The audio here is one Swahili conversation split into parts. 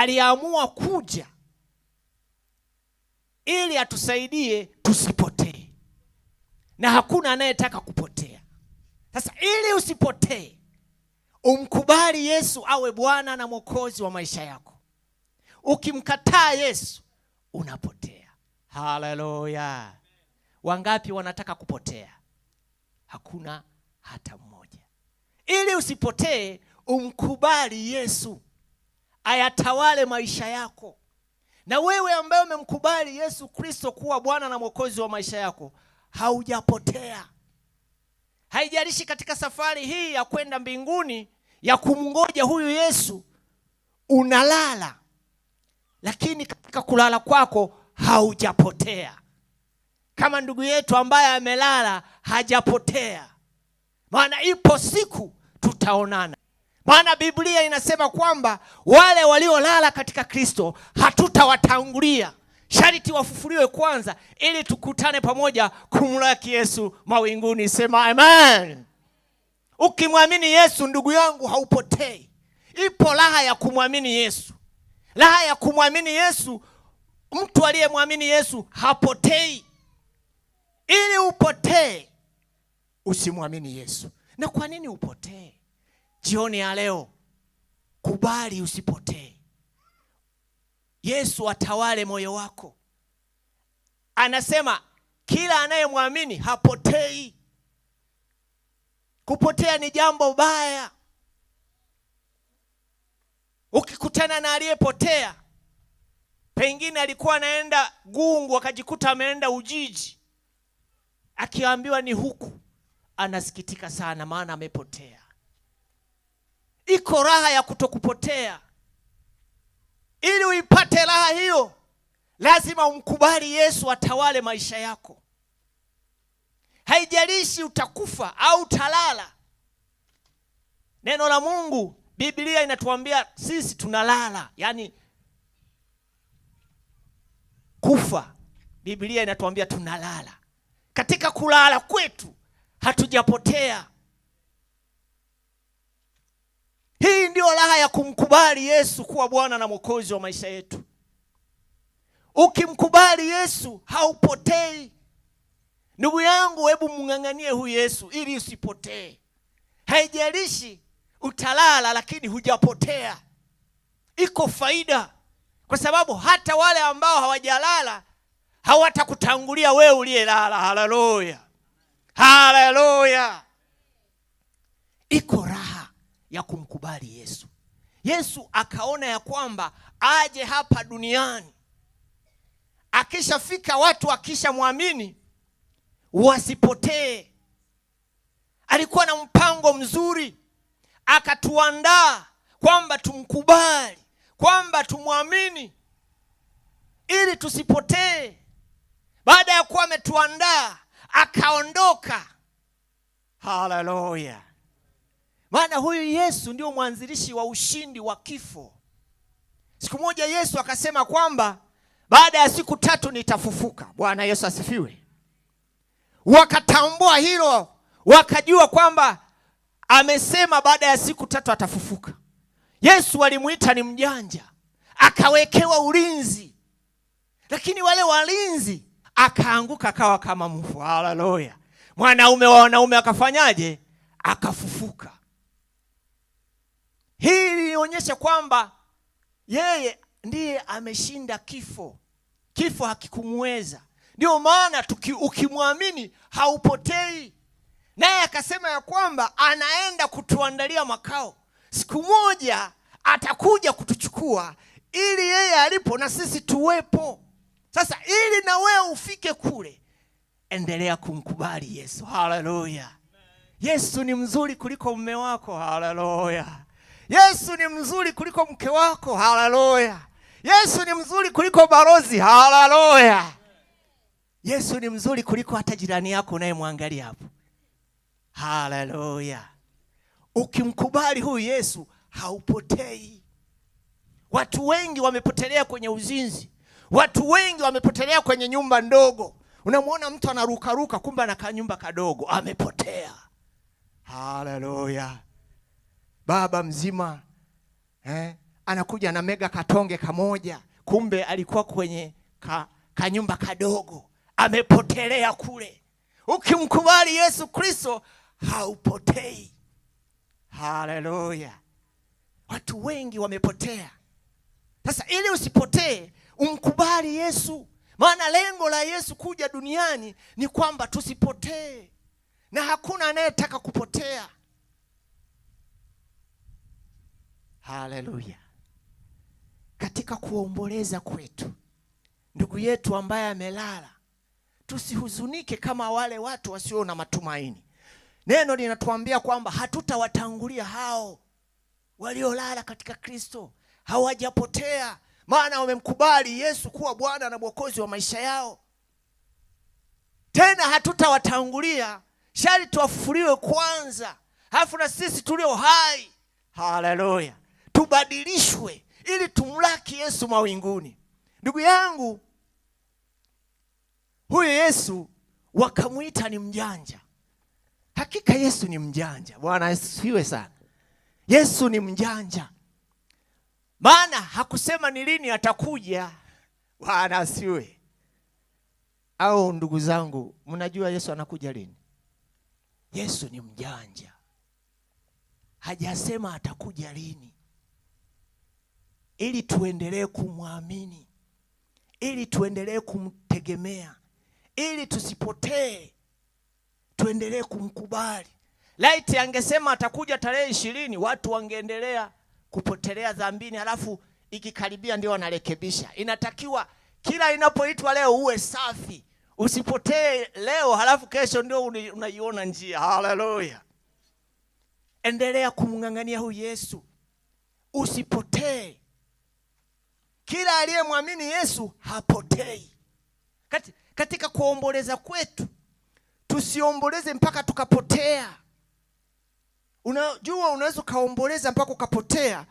aliamua kuja ili atusaidie tusipotee. Na hakuna anayetaka kupotea. Sasa ili usipotee, umkubali Yesu awe Bwana na Mwokozi wa maisha yako. Ukimkataa Yesu, unapotea. Haleluya. Wangapi wanataka kupotea? Hakuna hata mmoja. Ili usipotee, umkubali Yesu ayatawale maisha yako. Na wewe ambaye umemkubali Yesu Kristo kuwa Bwana na Mwokozi wa maisha yako, haujapotea. Haijalishi katika safari hii ya kwenda mbinguni, ya kumngoja huyu Yesu, unalala. Lakini katika kulala kwako haujapotea. Kama ndugu yetu ambaye amelala, hajapotea. Maana ipo siku tutaonana. Maana Biblia inasema kwamba wale waliolala katika Kristo hatutawatangulia. Sharti wafufuliwe kwanza ili tukutane pamoja kumlaki Yesu mawinguni. Sema amen. Ukimwamini Yesu, ndugu yangu, haupotei. Ipo raha ya kumwamini Yesu. Raha ya kumwamini Yesu, mtu aliyemwamini Yesu hapotei. Ili upotee, usimwamini Yesu. Na kwa nini upotee? Jioni ya leo, kubali usipotee. Yesu atawale moyo wako. Anasema kila anayemwamini hapotei. Kupotea ni jambo baya. Ukikutana na aliyepotea, pengine alikuwa anaenda Gungu akajikuta ameenda Ujiji, akiambiwa ni huku, anasikitika sana maana amepotea. Iko raha ya kutokupotea. Ili uipate raha hiyo, lazima umkubali Yesu atawale maisha yako. Haijalishi utakufa au utalala. Neno la Mungu, Biblia inatuambia sisi tunalala, yani kufa. Biblia inatuambia tunalala. Katika kulala kwetu hatujapotea. Hii ndio raha ya kumkubali Yesu kuwa Bwana na Mwokozi wa maisha yetu. Ukimkubali Yesu, haupotei. Ndugu yangu, hebu mng'ang'anie huyu Yesu ili usipotee. Haijalishi utalala, lakini hujapotea. Iko faida, kwa sababu hata wale ambao hawajalala hawatakutangulia wewe uliyelala. Haleluya. Haleluya. Iko raha ya kumkubali Yesu. Yesu akaona ya kwamba aje hapa duniani, akishafika watu akishamwamini wasipotee. Alikuwa na mpango mzuri, akatuandaa kwamba tumkubali, kwamba tumwamini ili tusipotee. Baada ya kuwa ametuandaa, akaondoka. Haleluya. Maana huyu Yesu ndio mwanzilishi wa ushindi wa kifo. Siku moja Yesu akasema kwamba baada ya siku 3 nitafufuka. Bwana Yesu asifiwe. Wakatambua hilo, wakajua kwamba amesema baada ya siku 3 atafufuka. Yesu alimuita ni mjanja, akawekewa ulinzi. Lakini wale walinzi, akaanguka akawa kama mfu. Haleluya. Mwanaume wa wanaume akafanyaje? Akafufuka. Hili lionyesha kwamba yeye ndiye ameshinda kifo. Kifo hakikumweza. Ndio maana ukimwamini haupotei. Naye akasema ya kwamba anaenda kutuandalia makao. Siku moja atakuja kutuchukua ili yeye alipo na sisi tuwepo. Sasa ili na wewe ufike kule, endelea kumkubali Yesu. Haleluya. Yesu ni mzuri kuliko mume wako. Haleluya. Yesu ni mzuri kuliko mke wako. Haleluya. Yesu ni mzuri kuliko balozi. Haleluya. Yesu ni mzuri kuliko hata jirani yako unayemwangalia hapo. Haleluya. Ukimkubali huyu Yesu, haupotei. Watu wengi wamepotelea kwenye uzinzi. Watu wengi wamepotelea kwenye nyumba ndogo. Unamwona mtu anarukaruka, kumbe anakaa nyumba kadogo, amepotea. Haleluya. Baba mzima anakuja na mega katonge kamoja, kumbe alikuwa kwenye kanyumba kadogo, amepotelea kule. Ukimkubali Yesu Kristo haupotei. Haleluya. Watu wengi wamepotea. Sasa ili usipotee, umkubali Yesu. Maana lengo la Yesu kuja duniani ni kwamba tusipotee, na hakuna anayetaka kupotea. Haleluya. Katika kuomboleza kwetu ndugu yetu ambaye amelala, tusihuzunike kama wale watu wasio na matumaini. Neno linatuambia kwamba hatutawatangulia hao waliolala katika Kristo, hawajapotea, maana wamemkubali Yesu kuwa Bwana na Mwokozi wa maisha yao. Tena hatutawatangulia, shari tuwafufuliwe kwanza, halafu na sisi tulio hai, haleluya, tubadilishwe ili tumlaki Yesu mawinguni. Ndugu yangu, huyu Yesu wakamuita ni mjanja. Hakika Yesu ni mjanja. Bwana asifiwe sana. Yesu ni mjanja, maana hakusema ni lini atakuja. Bwana asifiwe. Au ndugu zangu, mnajua Yesu anakuja lini? Yesu ni mjanja, hajasema atakuja lini, ili tuendelee kumwamini, ili tuendelee kumtegemea, ili tusipotee, tuendelee kumkubali. Laiti angesema atakuja tarehe 20, watu wangeendelea kupotelea dhambini, halafu ikikaribia ndio wanarekebisha. Inatakiwa kila inapoitwa leo uwe safi, usipotee leo halafu kesho ndio unaiona njia. Haleluya. Endelea kumng'ang'ania huyu Yesu, usipotee. Kila aliyemwamini Yesu hapotei. Katika kuomboleza kwetu, tusiomboleze mpaka tukapotea. Unajua, unaweza kaomboleza mpaka ukapotea,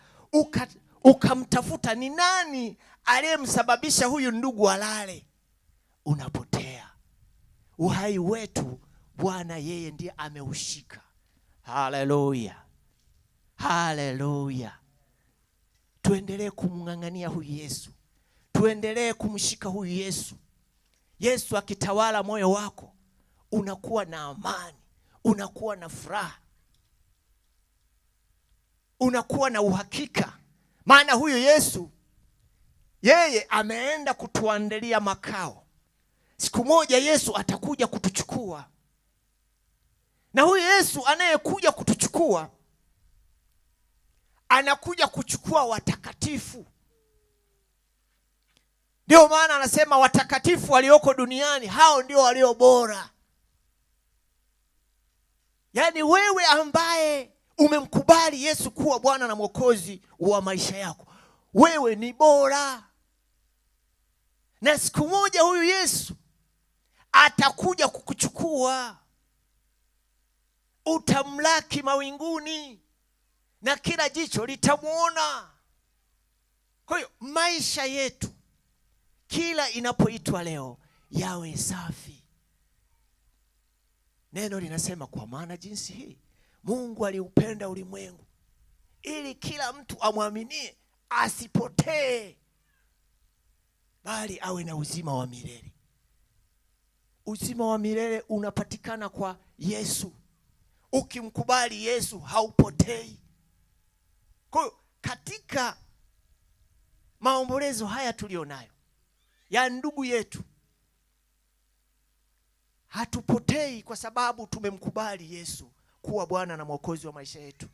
ukamtafuta ni nani aliyemsababisha huyu ndugu alale. Unapotea. Uhai wetu Bwana yeye ndiye ameushika. Haleluya. Haleluya. Tuendelee kumng'ang'ania huyu Yesu, tuendelee kumshika huyu Yesu. Yesu akitawala moyo wako, unakuwa na amani, unakuwa na furaha, unakuwa na uhakika. Maana huyu Yesu yeye ameenda kutuandalia makao. Siku moja Yesu atakuja kutuchukua, na huyu Yesu anayekuja kutuchukua anakuja kuchukua watakatifu. Ndio maana anasema watakatifu walioko duniani, hao ndio walio bora. Yaani wewe ambaye umemkubali Yesu kuwa Bwana na Mwokozi wa maisha yako, wewe ni bora. Na siku moja huyu Yesu atakuja kukuchukua, utamlaki mawinguni na kila jicho litamuona. Kwa hiyo maisha yetu kila inapoitwa leo yawe safi. Neno linasema kwa maana jinsi hii Mungu aliupenda ulimwengu ili kila mtu amwaminie asipotee, bali awe na uzima wa milele. Uzima wa milele unapatikana kwa Yesu. Ukimkubali Yesu haupotei. Kwa hiyo katika maombolezo haya tulionayo ya ndugu yetu, hatupotei kwa sababu tumemkubali Yesu kuwa Bwana na Mwokozi wa maisha yetu.